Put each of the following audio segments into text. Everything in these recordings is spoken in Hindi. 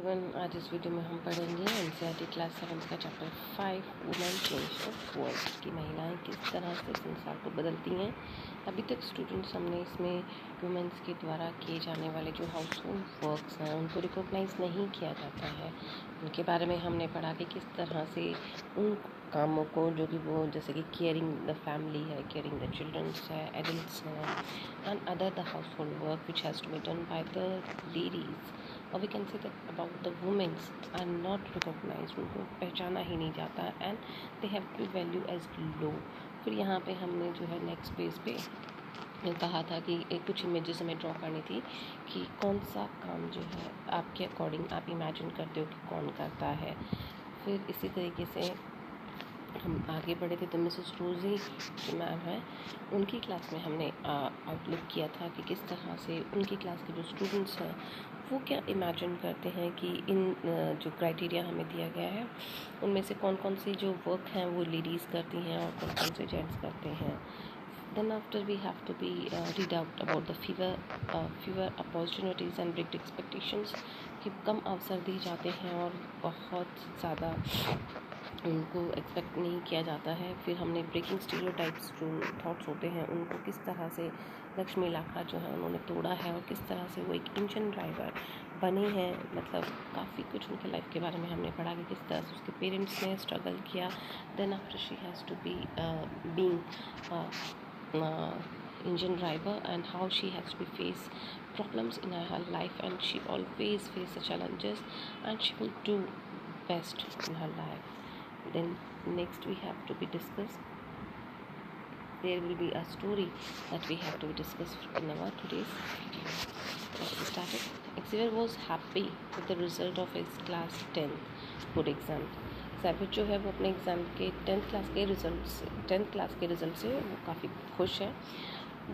एवरीवन, आज इस वीडियो में हम पढ़ेंगे एनसीईआरटी क्लास 7 का chapter 5 women change of world की महिलाएं किस तरह से संसार को बदलती हैं। अभी तक स्टूडेंट्स हमने इसमें वुमेन्स के द्वारा किए जाने वाले जो हाउस होल्ड वर्क्स हैं उनको रिकॉग्नाइज नहीं किया जाता है। उनके बारे में हमने पढ़ा कि किस तरह से उन कामों को जो कि वो जैसे कि केयरिंग द फैमिली है, केयरिंग द चिल्ड्रंस है, एडल्ट्स हैं and other the household work which has to be done by the ladies, और we can say that about the womens are not recognised, उनको पहचाना ही नहीं जाता and they have to value as low. फिर यहाँ पे हमने जो है नेक्स्ट पेज पे कहा था कि कुछ इमेजेस हमें ड्रॉ करनी थी कि कौन सा काम जो है आपके अकॉर्डिंग आप इमेजिन करते हो कि कौन करता है। फिर इसी तरीके से हम आगे बढ़े थे तो मिसेस रोजी जो मैम है उनकी क्लास में हमने आउटलुक किया था कि किस तरह से उनकी क्लास के जो स्टूडेंट्स हैं वो क्या इमेजिन करते हैं कि इन जो क्राइटेरिया हमें दिया गया है उनमें से कौन कौन सी जो वर्क हैं वो लेडीज़ करती हैं और कौन कौन से जेंट्स करते हैं। Then after we have to be read out about the fewer opportunities and big expectations, कि कम अवसर दिए जाते हैं और बहुत ज़्यादा उनको एक्सपेक्ट नहीं किया जाता है। फिर हमने ब्रेकिंग स्टीरियोटाइप्स जो थॉट्स होते हैं उनको किस तरह से लक्ष्मी लाखा जो है उन्होंने तोड़ा है और किस तरह से वो एक इंजन ड्राइवर बनी है। मतलब काफ़ी कुछ उनके लाइफ के बारे में हमने पढ़ा कि किस तरह से उसके पेरेंट्स ने स्ट्रगल किया। Then after she has to be being engine driver and how she has to face problems in her life, and she always face the challenges and she will do best in her life. Then next we have to be discussed, there will be a story that we have to discuss in our today's video. Let's get started. Xavier was happy with the result of his class 10th board exam. ज़ैवियर जो है वो अपने एग्ज़ाम के 10th क्लास के रिज़ल्ट से वो काफ़ी खुश है।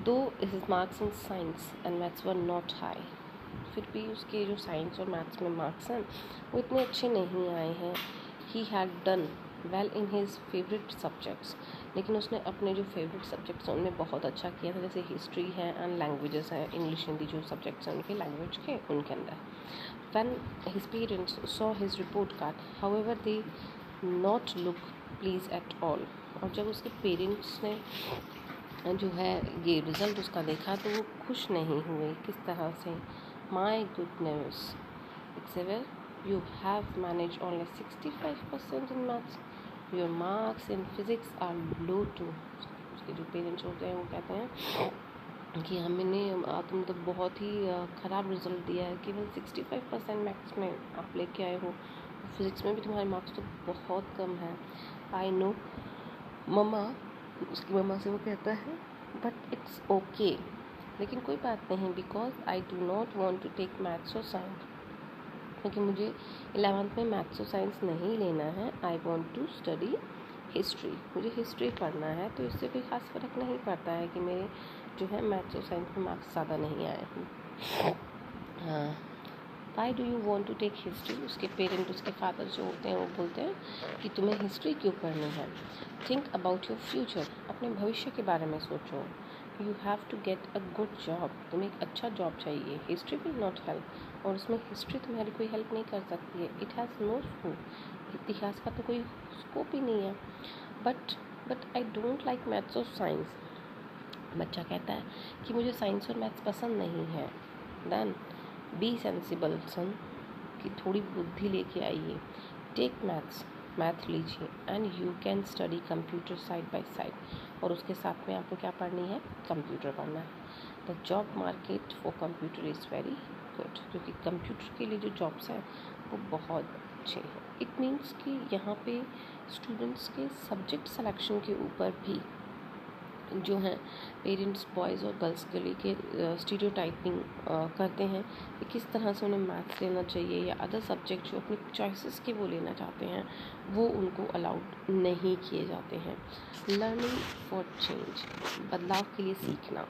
दो his marks in science and maths were not high, फिर भी उसके जो साइंस और मैथ्स में मार्क्स हैं वो इतने अच्छे नहीं आए हैं। He had done well in his favourite subjects, लेकिन उसने अपने जो फेवरेट सब्जेक्ट्स हैं उनमें बहुत अच्छा किया था, जैसे हिस्ट्री है एंड लैंग्वेजेस हैं, इंग्लिश हिंदी जो सब्जेक्ट्स हैं उनके लैंग्वेज के उनके अंदर। When his parents saw his report card, however, they not look pleased at all. और जब उसके पेरेंट्स ने जो है ये रिज़ल्ट उसका देखा तो वो खुश नहीं हुए। किस तरह से? My goodness Xavier, you have managed only 65% in maths. Your marks in physics are low too. उसके जो पेरेंट्स होते हैं वो कहते हैं कि हमने तुम तो बहुत ही ख़राब रिज़ल्ट दिया है, केवल 65% मैथ्स में आप लेके आए हो, फिज़िक्स में भी तुम्हारे मार्क्स तो बहुत कम है। आई नो मम्मा, उसकी मम्मा से वो कहता है बट इट्स ओके, लेकिन कोई बात नहीं, because I do not want to take maths और साइंस, क्योंकि मुझे 11th में मैथ्स और साइंस नहीं लेना है। I want to study history, मुझे हिस्ट्री पढ़ना है, तो इससे कोई ख़ास फ़र्क नहीं पड़ता है कि मेरे जो है मैथ्स और साइंस में मार्क्स ज़्यादा नहीं आए हैं। Why do you want to take history? उसके पेरेंट, उसके फादर जो होते हैं वो बोलते हैं कि तुम्हें हिस्ट्री क्यों पढ़नी है। थिंक अबाउट योर फ्यूचर, अपने भविष्य के बारे में सोचो। You have to get a good job, तुम्हें एक अच्छा जॉब चाहिए। हिस्ट्री विल नॉट हेल्प, और उसमें हिस्ट्री तुम्हारी कोई हेल्प नहीं कर सकती है। इट हैज़ नो स्कोप, इतिहास का तो कोई स्कोप ही नहीं है। But I don't like maths और साइंस। बच्चा कहता है कि मुझे साइंस और मैथ्स पसंद नहीं है। देन बी सेंसिबल सन, कि थोड़ी बुद्धि लेके आइए। टेक मैथ लीजिए and you can study computer side by side, और उसके साथ में आपको क्या पढ़नी है? कंप्यूटर पढ़ना है। The job market for computer is very good, क्योंकि कंप्यूटर के लिए जो जॉब्स हैं वो बहुत अच्छे हैं। इट मीन्स कि यहाँ पे स्टूडेंट्स के सब्जेक्ट सिलेक्शन के ऊपर भी जो हैं पेरेंट्स बॉयज़ और गर्ल्स के लिए के स्टीरियोटाइपिंग करते हैं कि किस तरह से उन्हें मैथ्स लेना चाहिए या अदर सब्जेक्ट जो अपनी चॉइसेस के वो लेना चाहते हैं वो उनको अलाउड नहीं किए जाते हैं। लर्निंग फॉर चेंज, बदलाव के लिए सीखना।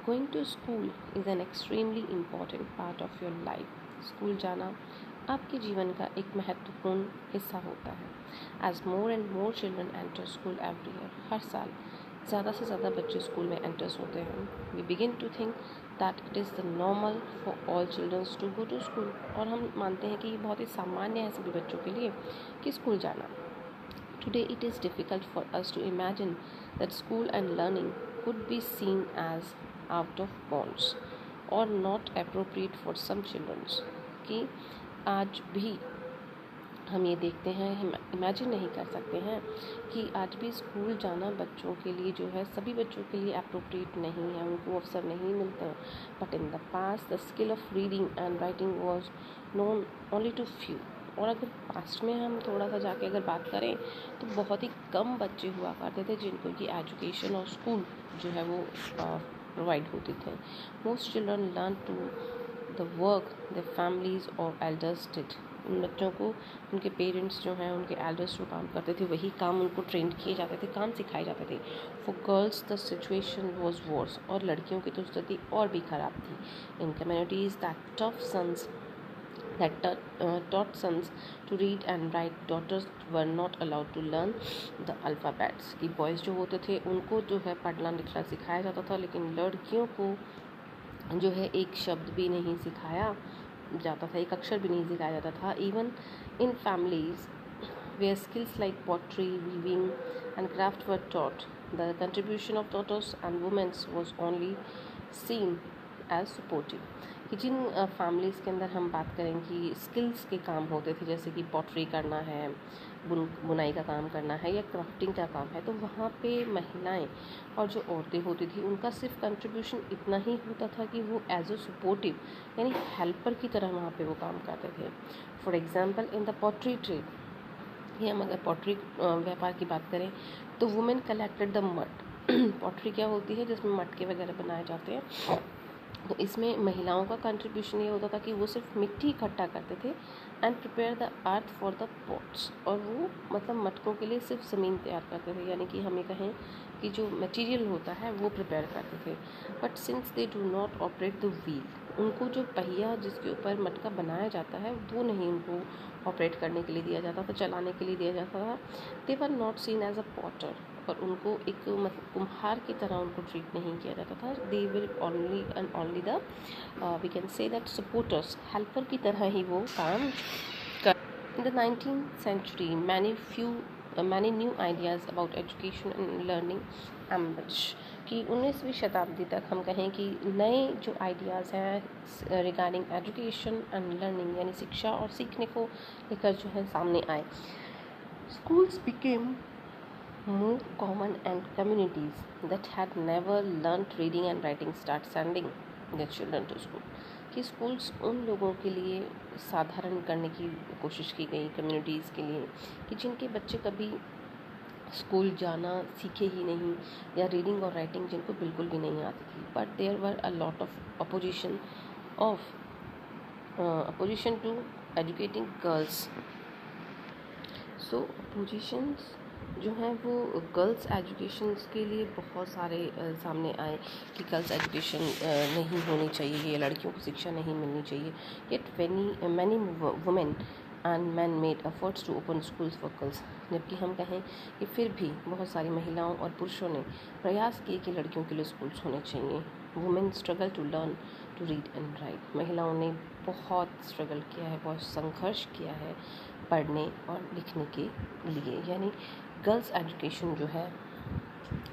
Going to school is an extremely important part of your life, school जाना आपके जीवन का एक महत्वपूर्ण हिस्सा होता है। As more and more children enter school every year, हर साल ज़्यादा से ज़्यादा बच्चे स्कूल में एंटर्स होते हैं। We begin to think that it is the normal for all children to go to school. और हम मानते हैं कि ये बहुत ही सामान्य है सभी बच्चों के लिए कि स्कूल जाना. Today it is difficult for us to imagine that school and learning could be seen as out of bounds or not appropriate for some children. कि आज भी हम ये देखते हैं, हम इमेजिन नहीं कर सकते हैं कि आज भी स्कूल जाना बच्चों के लिए जो है सभी बच्चों के लिए अप्रोप्रिएट नहीं है, उनको अवसर नहीं मिलता. But in the past the skill of reading and writing was known only to few. और अगर पास्ट में हम थोड़ा सा जाके अगर बात करें तो बहुत ही कम बच्चे हुआ करते थे जिनको कि एजुकेशन और स्कूल जो है वो प्रोवाइड होते थे. Most children learn to the work the families और एल्डर्स डिड. उन बच्चों को उनके पेरेंट्स जो हैं, उनके एल्डर्स जो काम करते थे वही काम उनको ट्रेंड किए जाते थे, काम सिखाए जाते थे. For girls the situation was worse. और लड़कियों की तो स्थिति और भी ख़राब थी. In communities that tough sons that taught sons to read and write, daughters were not allowed to learn the alphabets. कि बॉयज़ जो होते थे उनको जो है पढ़ना लिखना सिखाया जाता था, लेकिन लड़कियों को जो है एक शब्द भी नहीं सिखाया जाता था, एक अक्षर भी नहीं सिखाया जाता था. Even in families where skills like pottery, weaving and craft were taught, the contribution of daughters and women was only seen as supportive. कि जिन फैमिलीज़ के अंदर हम बात करें कि स्किल्स के काम होते थे, जैसे कि पॉटरी करना है, बुनाई का काम करना है या क्राफ्टिंग का काम है, तो वहाँ पे महिलाएं और जो औरतें होती थी उनका सिर्फ कंट्रीब्यूशन इतना ही होता था कि वो एज अ सपोर्टिव यानी हेल्पर की तरह वहाँ पे वो काम करते थे. For example in the pottery trade, ये हम अगर पॉटरी व्यापार की बात करें तो women collected the mud. Pottery क्या होती है, जिसमें मटके वगैरह बनाए जाते हैं. तो इसमें महिलाओं का कंट्रीब्यूशन ये होता था कि वो सिर्फ मिट्टी इकट्ठा करते थे and prepare the earth for the pots. और वो मतलब मटकों के लिए सिर्फ ज़मीन तैयार करते थे, यानी कि हमें कहें कि जो मटेरियल होता है वो प्रिपेयर करते थे. But since they do not operate the wheel, उनको जो पहिया जिसके ऊपर मटका बनाया जाता है वो नहीं उनको ऑपरेट करने के लिए दिया जाता था, चलाने के लिए दिया जाता था. They were not seen as a potter. और उनको एक मतलब कुम्हार की तरह उनको ट्रीट नहीं किया जाता था. They will only and only the we can say that supporters, helper की तरह ही वो काम कर. In the 19th century many new ideas about education and learning emerged. कि 19वीं शताब्दी तक हम कहें कि नए जो आइडियाज़ हैं रिगार्डिंग एजुकेशन एंड लर्निंग यानी शिक्षा और सीखने को लेकर जो है सामने आए. Schools became more common and communities that had never learnt reading and writing start sending their children to school. कि स्कूल्स उन लोगों के लिए साधारण करने की कोशिश की गई, कम्युनिटीज़ के लिए कि जिनके बच्चे कभी स्कूल जाना सीखे ही नहीं या रीडिंग और राइटिंग जिनको बिल्कुल भी नहीं आती थी. But there were a lot of opposition to educating girls. So oppositions जो हैं वो गर्ल्स एजुकेशन के लिए बहुत सारे सामने आए कि गर्ल्स एजुकेशन नहीं होनी चाहिए, ये लड़कियों को शिक्षा नहीं मिलनी चाहिए. Yet many women and man made efforts to open schools for girls. जबकि हम कहें कि फिर भी बहुत सारी महिलाओं और पुरुषों ने प्रयास किए कि लड़कियों के लिए स्कूल्स होने चाहिए. Women struggle to learn to read and write. महिलाओं ने बहुत स्ट्रगल किया है, बहुत संघर्ष किया है पढ़ने और लिखने के लिए. यानी गर्ल्स एजुकेशन जो है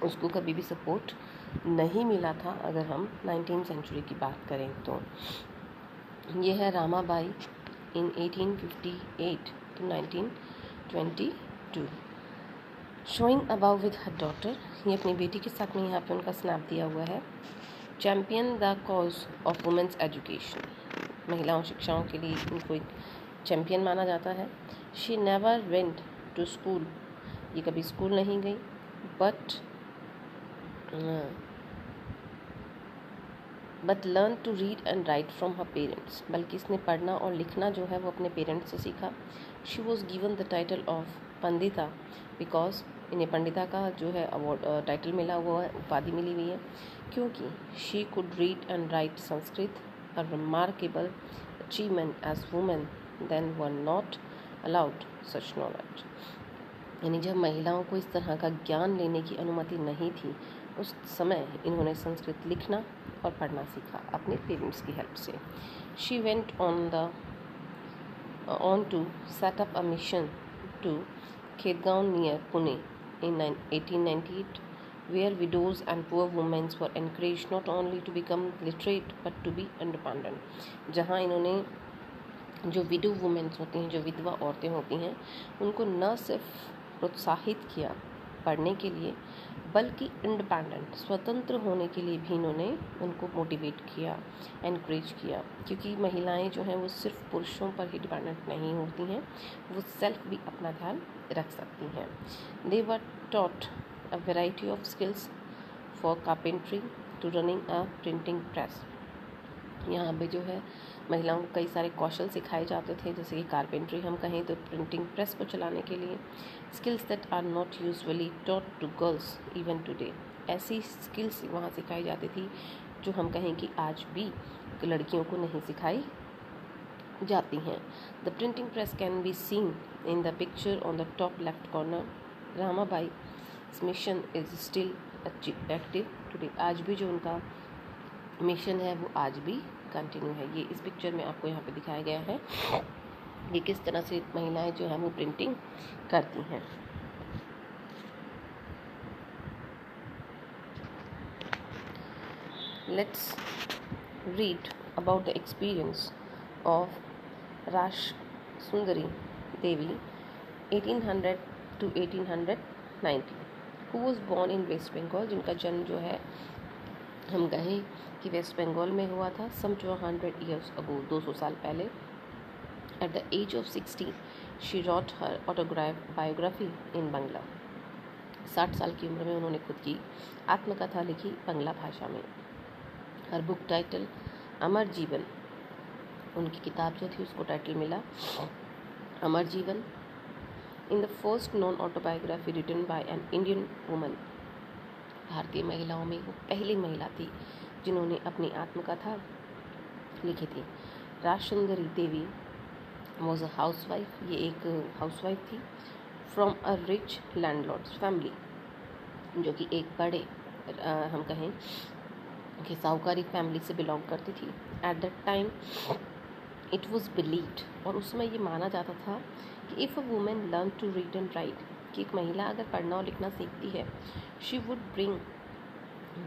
उसको कभी भी सपोर्ट नहीं मिला था. अगर हम 19th सेंचुरी की बात करें तो ये है Ramabai in 1858 to 1922. Showing about with her daughter, ये अपनी बेटी के साथ में यहाँ पे उनका स्नैप दिया हुआ है. Champion the cause of women's education, महिलाओं शिक्षाओं के लिए उनको एक चैम्पियन माना जाता है. She never went to school, ये कभी स्कूल नहीं गई. But learn to read and write from her parents, बल्कि इसने पढ़ना और लिखना जो है वो अपने पेरेंट्स से सीखा. She was given the title of Pandita because इन्हें पंडिता का जो है अवार्ड टाइटल मिला हुआ है, उपाधि मिली हुई है, क्योंकि she could read and write Sanskrit. A remarkable achievement as women then were not allowed such knowledge. यानी जब महिलाओं को इस तरह का ज्ञान लेने की अनुमति नहीं थी उस समय इन्होंने संस्कृत लिखना और पढ़ना सीखा अपने पेरेंट्स की हेल्प से. She went on to set up a mission to Khedgaon near Pune in 1898, where widows and poor women were encouraged not only to become literate but to be independent. जहाँ इन्होंने जो विडो वुमेन्स होती हैं, जो विधवा औरतें होती हैं, उनको न सिर्फ प्रोत्साहित किया पढ़ने के लिए, बल्कि इंडिपेंडेंट स्वतंत्र होने के लिए भी इन्होंने उनको मोटिवेट किया, एनकरेज किया. क्योंकि महिलाएं जो हैं वो सिर्फ पुरुषों पर ही डिपेंडेंट नहीं होती हैं, वो सेल्फ भी अपना ध्यान रख सकती हैं. They were taught a variety of skills for carpentry to running a printing press. यहाँ पे जो है महिलाओं को कई सारे कौशल सिखाए जाते थे, जैसे कि कारपेंट्री हम कहें तो प्रिंटिंग प्रेस को चलाने के लिए. Skills that are not usually taught to girls even today. ऐसी स्किल्स वहाँ सिखाई जाती थी जो हम कहें कि आज भी लड़कियों को नहीं सिखाई जाती हैं. The printing press can be seen in the picture on the top left corner. Ramabai mission is still active today. आज भी जो उनका मिशन है वो आज भी कंटिन्यू है. ये इस पिक्चर में आपको यहाँ पे दिखाया गया है कि किस तरह से महिलाएं जो है वो प्रिंटिंग करती हैं. Let's read about the experience of Rajsundari Devi 1800 to 1890, who was born in West Bengal. जिनका जन्म जो है हम कहें कि वेस्ट बंगाल में हुआ था सम 200 years ago, 200 साल पहले. At the age of 60 she wrote her biography in Bangla. 60 साल की उम्र में उन्होंने खुद की आत्मकथा लिखी बांग्ला भाषा में. हर बुक टाइटल अमर जीवन. उनकी किताब जो थी उसको टाइटल मिला Amar Jiban. In the first known autobiography written by an Indian woman. भारतीय महिलाओं में वो पहली महिला थी जिन्होंने अपनी आत्मकथा लिखी थी. राजसुंदरी देवी वॉज अ हाउसवाइफ. ये एक हाउसवाइफ थी from a rich landlords family, जो कि एक बड़े हम कहें कि साहूकारी फैमिली से बिलोंग करती थी. At that time it was believed, और उस समय ये माना जाता था कि if a women learn to read and write, कि एक महिला अगर पढ़ना और लिखना सीखती है, she would bring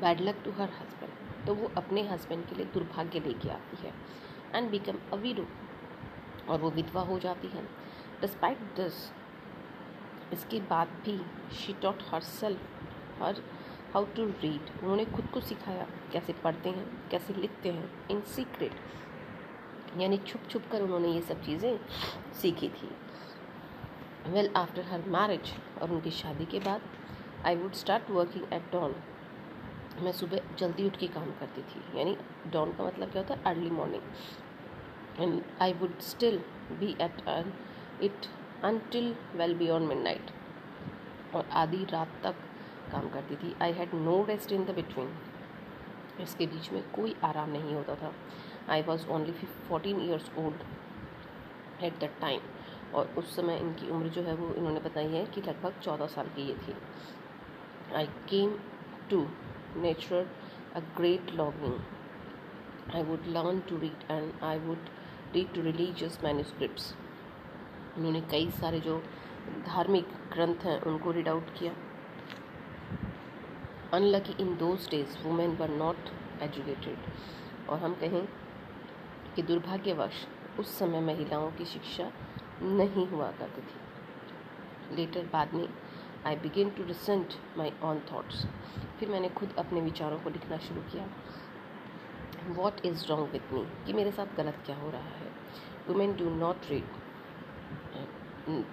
bad luck to her husband, तो वो अपने हस्बैंड के लिए दुर्भाग्य लेके आती है. एंड बिकम अ विडो, और वो विधवा हो जाती है. डिस्पाइट दिस, इसके बाद भी she taught herself her how to read. उन्होंने खुद को सिखाया कैसे पढ़ते हैं, कैसे लिखते हैं, इन सीक्रेट, यानी छुप छुप कर उन्होंने ये सब चीज़ें सीखी थी. वेल आफ्टर हर मैरिज, और उनकी शादी के बाद, I would start working at dawn. मैं सुबह जल्दी उठ के काम करती थी, यानी डॉन का मतलब क्या होता है, early morning. And I would still be at it until well beyond midnight, और आधी रात तक काम करती थी. I had no rest in the between, इसके बीच में कोई आराम नहीं होता था. I was only 14 years old at that time, और उस समय इनकी उम्र जो है वो इन्होंने बताई है कि लगभग 14 साल की ये थी. I came to nurture a great longing. I would learn to read and I would read to religious manuscripts. उन्होंने कई सारे जो धार्मिक ग्रंथ हैं उनको रीड आउट किया. Unlucky in those days women were not educated, और हम कहें कि दुर्भाग्यवश उस समय महिलाओं की शिक्षा नहीं हुआ करती थी. लेटर, बाद में, I begin to resent my own thoughts. फिर मैंने खुद अपने विचारों को लिखना शुरू किया. What is wrong with me, कि मेरे साथ गलत क्या हो रहा है. Women do not read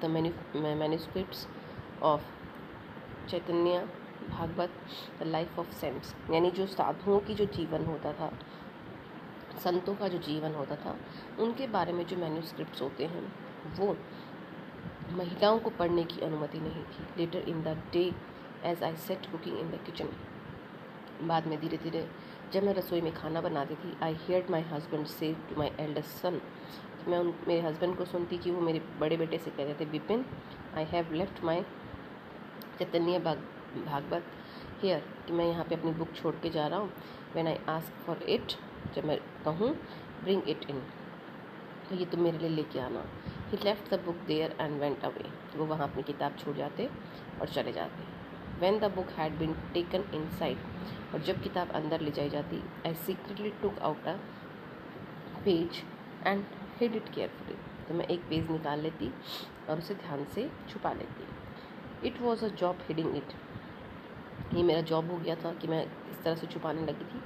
the manuscripts of Chaitanya Bhagavata, the life of saints, यानी जो साधुओं की जो जीवन होता था, संतों का जो जीवन होता था, उनके बारे में जो मैन्यूस्क्रिप्ट्स होते हैं वो महिलाओं को पढ़ने की अनुमति नहीं थी. Later in the day as I set cooking in the kitchen, बाद में धीरे धीरे जब मैं रसोई में खाना बनाती थी, आई हियर्ड माई हस्बैंड से टू माई एल्डेस्ट सन, मैं मेरे हस्बैंड को सुनती कि वो मेरे बड़े बेटे से कहते थे, Vipin, I have left my Chaitanya Bhagavata here कि मैं यहाँ पे अपनी बुक छोड़ के जा रहा हूँ. When I ask for it, जब मैं कहूँ ब्रिंग इट इन, तो ये तुम मेरे लिए लेके आना. He left the book there and went away. वो वहाँ अपनी किताब छोड़ जाते और चले जाते. When the book had been taken इन साइड, और जब किताब अंदर ले जाई जाती, I secretly took out a page and hid it carefully. तो मैं एक पेज निकाल लेती और उसे ध्यान से छुपा लेती. It was a job heading it. ये मेरा जॉब हो गया था कि मैं इस तरह से छुपाने लगी थी.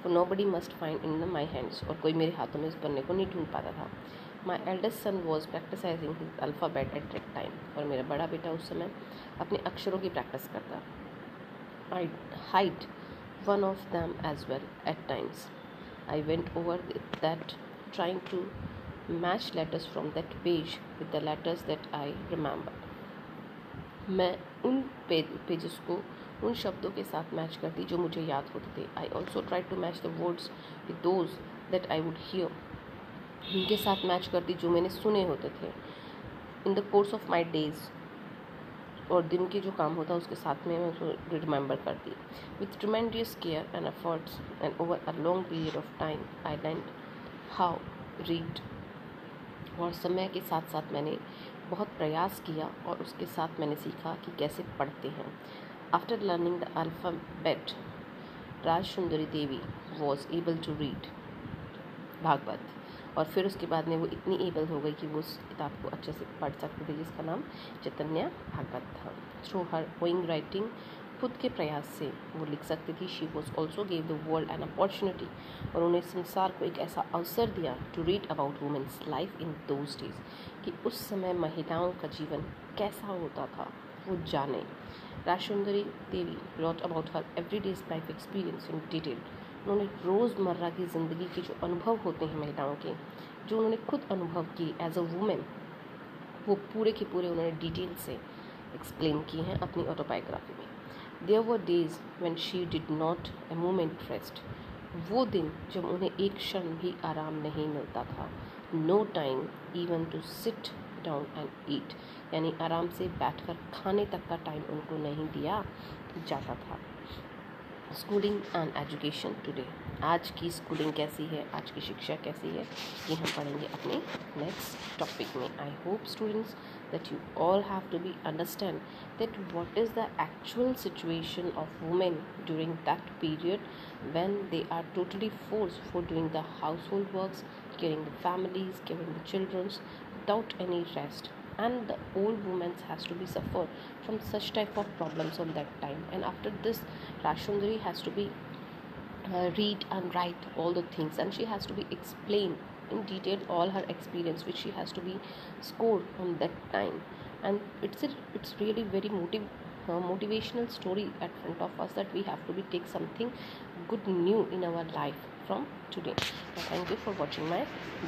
For nobody must find in my hands, और कोई मेरे हाथों में इस पन्ने को नहीं ढूंढ पाता था. My eldest son was practising his alphabet at that time, और मेरा बड़ा बेटा उस समय अपने अक्षरों की प्रैक्टिस करता. आई hide one of them as well at times. I went over that trying to match letters from that page with the letters that I remembered. मैं उन पेजेस को उन शब्दों के साथ मैच करती जो मुझे याद होते थे. I also try to match the words with those that I would hear. उनके साथ मैच करती जो मैंने सुने होते थे in the course of my days, और दिन के जो काम होता है उसके साथ में मैं उसको रिमेंबर करती. With tremendous care and efforts and over a long period of time I learn how read. और समय के साथ साथ मैंने बहुत प्रयास किया और उसके साथ मैंने सीखा कि कैसे पढ़ते हैं. After learning the alphabet, Raj Sundari Devi was able to read Bhagavat. और फिर उसके बाद में वो इतनी एबल हो गई कि वो उस किताब को अच्छे से पढ़ सकती थी जिसका नाम चैतन्य भागवत था. थ्रू हर ओइंग राइटिंग, खुद के प्रयास से वो लिख सकती थी. She was also gave the world an opportunity, और उन्हें संसार को एक ऐसा अवसर दिया to read about women's life in those days, कि उस समय महिलाओं का जीवन कैसा होता था वो जाने. Rajsundari Devi wrote about her every days life experience in detail. उन्होंने रोज़मर्रा की ज़िंदगी के जो अनुभव होते हैं महिलाओं के, जो उन्होंने खुद अनुभव किए एज अ वुमेन, वो पूरे के पूरे उन्होंने डिटेल से एक्सप्लेन किए हैं अपनी ऑटोबायोग्राफी में. There were days when she did not a moment rest. वो दिन जब उन्हें एक क्षण भी आराम नहीं मिलता था. No time even to sit down and eat, यानी आराम से बैठकर खाने तक का टाइम उनको नहीं दिया जाता था. Schooling and education today. आज की स्कूलिंग कैसी है, आज की शिक्षा कैसी है, ये हम पढ़ेंगे अपने नेक्स्ट टॉपिक में. I hope students that you all have to be understand that what is the actual situation of women during that period when they are totally forced for doing the household works, caring the families, caring the children without any rest, and the old woman has to be suffer from such type of problems on that time. And after this, Rashundari has to be read and write all the things, and she has to be explained in detail all her experience which she has to be scored on that time. And it's really very motivational story at front of us that we have to be take something good new in our life from today. Thank you for watching my